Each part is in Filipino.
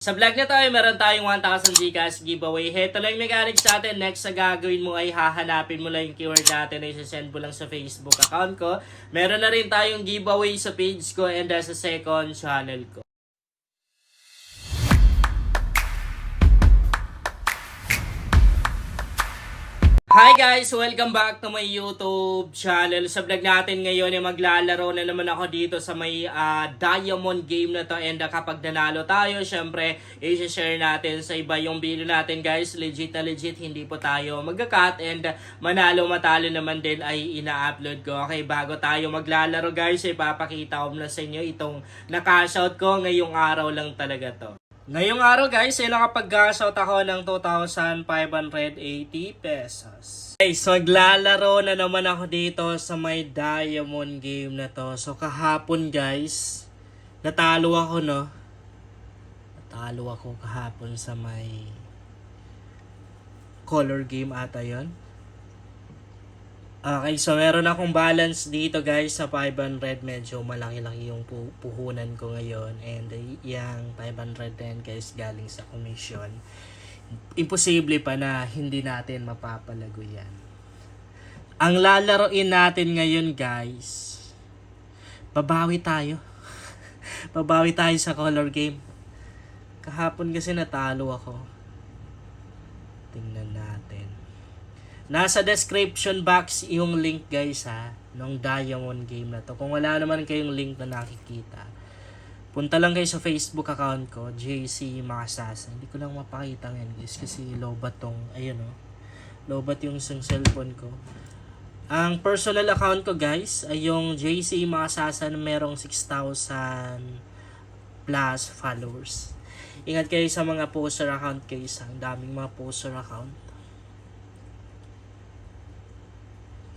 Sa vlog na tayo, meron tayong 1,000 Gcash giveaway. Heto lang yung mechanics natin. Next na gagawin mo ay hahanapin mo lang yung keyword natin na isa-send mo lang sa Facebook account ko. Meron na rin tayong giveaway sa page ko and sa second channel ko. Hi guys! Welcome back to my YouTube channel. Sa vlog natin ngayon ay maglalaro na naman ako dito sa may diamond game na to. And kapag nanalo tayo, syempre, i-share natin sa iba yung video natin guys. Legit na legit, hindi po tayo magka-cut. And manalo matalo naman din ay ina-upload ko. Okay, bago tayo maglalaro guys, ipapakita ko na sa inyo itong na-cash-out ko ngayong araw lang talaga to. Ngayong araw guys, ay nakapag-cash-out ako ng 2,580 pesos. Okay, so maglalaro na naman ako dito sa may diamond game na to. So kahapon guys, natalo ako no. Natalo ako kahapon sa may color game ata yon. Okay, so meron akong balance dito guys sa 500. Medyo malaki-laki yung puhunan ko ngayon. And yung 500 din guys galing sa commission. Imposible pa na hindi natin mapapalago yan. Ang lalaroin natin ngayon guys, babawi tayo. Babawi tayo sa color game. Kahapon kasi natalo ako. Tingnan natin. Nasa description box yung link guys ha, ng diamond game na to. Kung wala naman kayong link na nakikita, punta lang kayo sa Facebook account ko, JC Makasasa. Hindi ko lang mapakita ngayon guys kasi lobat tong, ayun o, lobat yung cellphone ko. Ang personal account ko guys ay yung JC Makasasa na merong 6,000 plus followers. Ingat kayo sa mga poster account guys, ang daming mga poster account.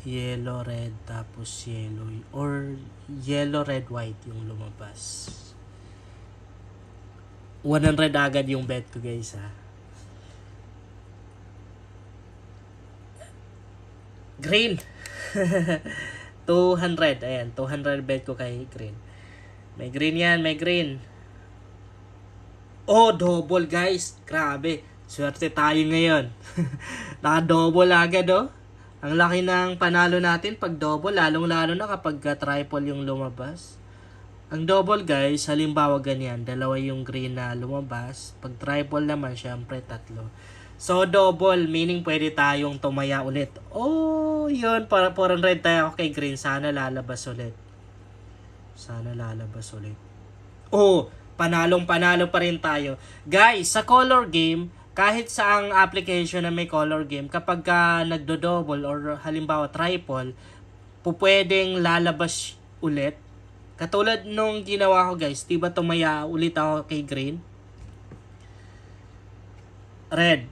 Yellow, red, tapos yellow. Or yellow, red, white yung lumabas. 100 agad yung bet ko guys ha. Green. 200. Ayan, 200 bet ko kay green. May green yan, may green. Oh, double guys. Grabe. Swerte tayo ngayon. Naka-double agad oh. Ang laki ng panalo natin pag double, lalong-lalo na kapag triple yung lumabas. Ang double guys, halimbawa ganyan, dalawa yung green na lumabas. Pag triple naman, syempre tatlo. So double, meaning pwede tayong tumaya ulit. Oh, yun, para 400 tayo kay green. Sana lalabas ulit. Sana lalabas ulit. Oh, panalong-panalo pa rin tayo. Guys, sa color game, kahit sa ang application na may color game, kapag nagdo-double or halimbawa triple, pwedeng lalabas ulit. Katulad nung ginawa ko guys, diba tumaya ulit ako kay green? Red.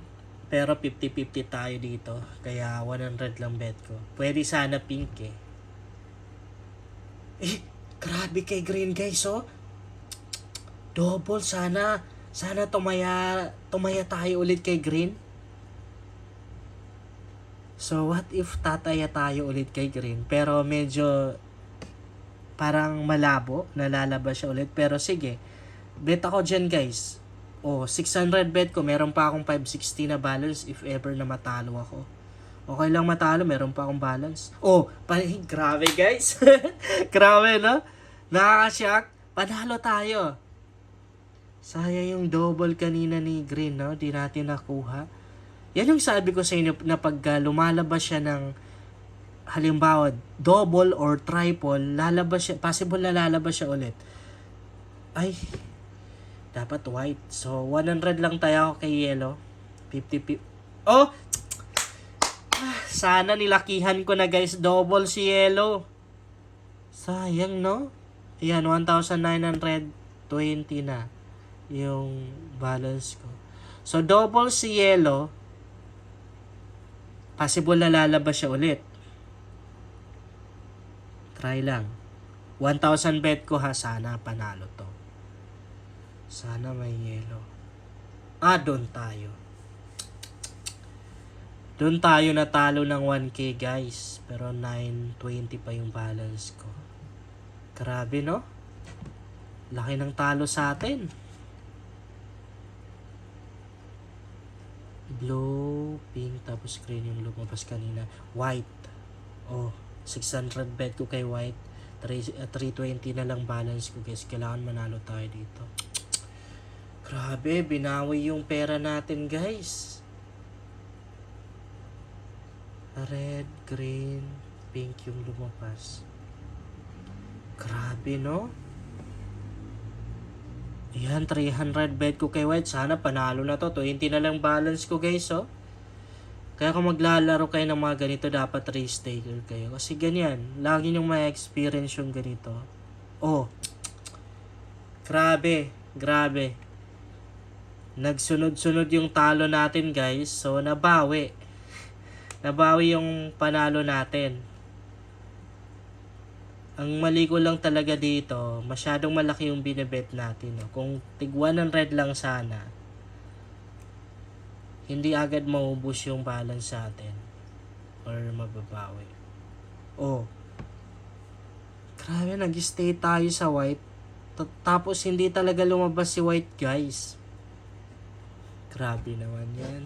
Pero 50-50 tayo dito. Kaya 100 lang bet ko. Pwede sana pink eh. Eh, grabe kay green guys oh. Double sana. Sana tumaya tayo ulit kay green. So what if tataya tayo ulit kay green? Pero medyo parang malabo na lalabas siya ulit. Pero sige, bet ako dyan guys. Oh, 600 bet ko. Meron pa akong 560 na balance if ever na matalo ako. Okay lang matalo, meron pa akong balance. Oh, grabe guys. Grabe no? Nakakashock. Panalo tayo. Sayang yung double kanina ni green, no? Di natin nakuha. Yan yung sabi ko sa inyo na pag lumalabas siya ng halimbawa double or triple, lalabas siya, possible na lalabas siya ulit. Ay, dapat white. So, 100 lang tayo kay yellow. 50. Oh! Sana nilakihan ko na guys. Double si yellow. Sayang, no? Ayan, 1,920 na yung balance ko. So, double si yellow. Possible na lalabas siya ulit. Try lang. 1,000 bet ko ha. Sana panalo to. Sana may yellow. Doon tayo. Doon tayo natalo ng 1K guys. Pero 920 pa yung balance ko. Grabe no? Laki ng talo sa atin. Blue, pink, tapos green yung lumabas kanina. White. Oh, 600 bet ko kay white. 320 na lang balance ko guys. Kailangan manalo tayo dito. Grabe, binawi yung pera natin guys. Red, green, pink yung lumabas. Grabe no? Ayan, 300 bet ko kay white. Sana panalo na to. 20 na lang balance ko guys oh. Kaya kung maglalaro kayo ng mga ganito, dapat risk taker kayo. Kasi ganyan, lagi nyo may experience yung ganito. Oh, grabe, grabe. Nagsunod-sunod yung talo natin guys. So, nabawi. Nabawi yung panalo natin. Ang mali ko lang talaga dito, masyadong malaki yung binibet natin. No? Kung tig 100 lang sana, hindi agad maubos yung balance sa atin. Or mababawi. Oh. Grabe, nag-stay tayo sa white. Tapos hindi talaga lumabas si white guys. Grabe naman yan.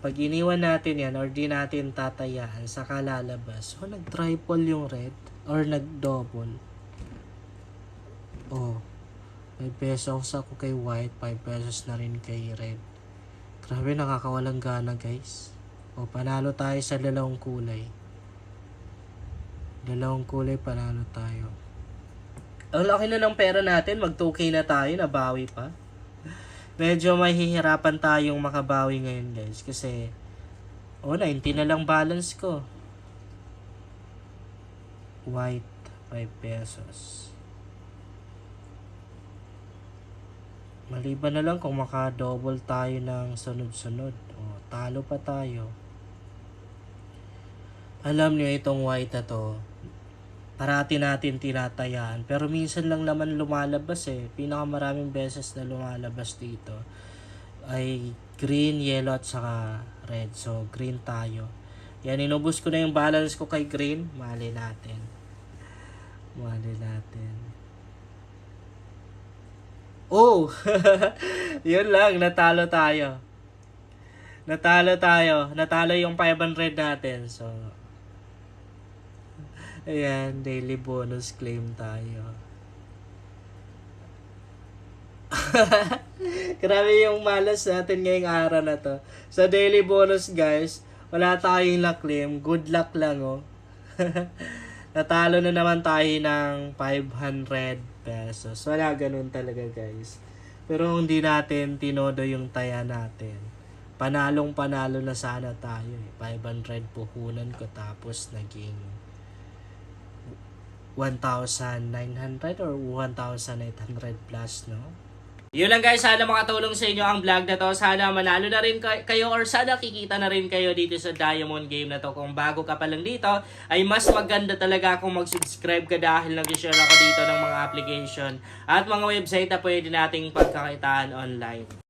Pag iniwan natin yan or di natin tatayaan, saka lalabas. So, nag-triple yung red or nag-double. Oh, 5 pesos ako kay white, 5 pesos na rin kay red. Grabe, nakakawalang gana guys. O, panalo tayo sa dalawang kulay. Dalawang kulay, panalo tayo. Ang laki na ng pera natin, mag 2K na tayo, nabawi pa. Medyo mahihirapan tayong makabawi ngayon guys kasi 90 na lang balance ko. White 5 pesos. Maliban na lang kung maka-double tayo ng sunod-sunod. Talo pa tayo. Alam niyo itong white na to, parati natin tinatayaan. Pero minsan lang naman lumalabas eh. Pinakamaraming beses na lumalabas dito ay green, yellow at saka red. So green tayo. Yan, inubos ko na yung balance ko kay green. Mali natin. Mali natin. Oh! Yun lang, natalo tayo. Natalo tayo. Natalo yung 500 natin. So ayan, daily bonus claim tayo. Grabe yung malas natin ngayong araw na to. Sa daily bonus guys, wala tayong na-claim. Good luck lang oh. Natalo na naman tayo ng 500 pesos. Wala ganun talaga guys. Pero hindi natin tinodo yung taya natin. Panalong panalo na sana tayo eh. 500 puhunan ko tapos naging 1,900 or 1,800 plus, no? Yun lang guys, sana makatulong sa inyo ang vlog na to. Sana manalo na rin kayo or sana kikita na rin kayo dito sa Diamond Game na to. Kung bago ka pa lang dito, ay mas maganda talaga kung mag-subscribe ka dahil nag-share ako dito ng mga application at mga website na pwede nating pagkakitaan online.